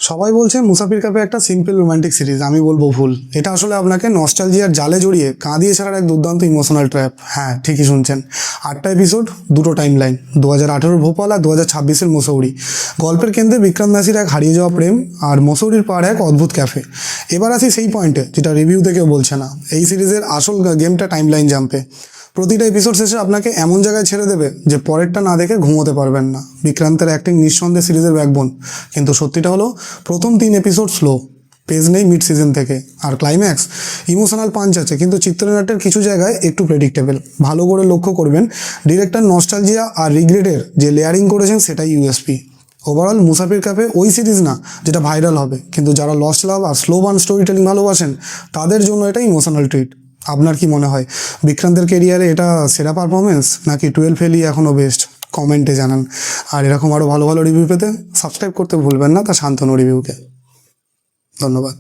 সবাই বলছে মুসাফির কাপে একটা সিম্পল রোমান্টিক সিরিজ, আমি বলবো ভুল। এটা আসলে আপনাকে নস্টালজিয়ার জালে জড়িয়ে কাঁদিয়ে ছাড়ার এক দুর্দান্ত ইমোশনাল ট্র্যাপ। হ্যাঁ, ঠিকই শুনছেন। 8টা এপিসোড, 2টো টাইম লাইন, 2018 ভোপাল আর 2026 মসৌরি। গল্পের কেন্দ্রে বিক্রম নাসির এক হারিয়ে যাওয়া প্রেম, আর মসৌরির পাড় এক অদ্ভুত ক্যাফে। এবার আসি সেই পয়েন্টে যেটা রিভিউতে কেউ বলছে না। এই সিরিজের আসল গেমটা টাইম লাইন জাম্পে। প্রতিটা এপিসোড শেষে আপনাকে এমন জায়গায় ছেড়ে দেবে যে পরেরটা না দেখে ঘুমোতে পারবেন না। বিক্রান্তের অ্যাক্টিং নিঃসন্দেহে সিরিজের ব্যাকবোন, কিন্তু সত্যিটা হলো প্রথম 3 এপিসোড স্লো, পেজ নেই মিড সিজন থেকে। আর ক্লাইম্যাক্স ইমোশনাল পাঞ্চ আছে, কিন্তু চিত্রনাট্যের কিছু জায়গায় একটু প্রেডিক্টেবল। ভালো করে লক্ষ্য করবেন, ডিরেক্টর নস্টালজিয়া আর রিগ্রেটের যে লেয়ারিং করেছেন সেটাই ইউএসপি। ওভারঅল মুসাফির কাপে ওই সিরিজ না যেটা ভাইরাল হবে, কিন্তু যারা লস্ট লাভ আর স্লো বার্ন স্টোরি টেলিং ভালোবাসেন তাদের জন্য এটা ইমোশনাল ট্রিট। আপনার কি মনে হয়, বিক্রান্তের কেরিয়ারে এটা সেরা পারফরমেন্স নাকি 12 ফেলই এখনও বেস্ট? কমেন্টে জানান। আর এরকম আরও ভালো ভালো রিভিউ পেতে সাবস্ক্রাইব করতে ভুলবেন না তা শান্তনু রিভিউকে। ধন্যবাদ।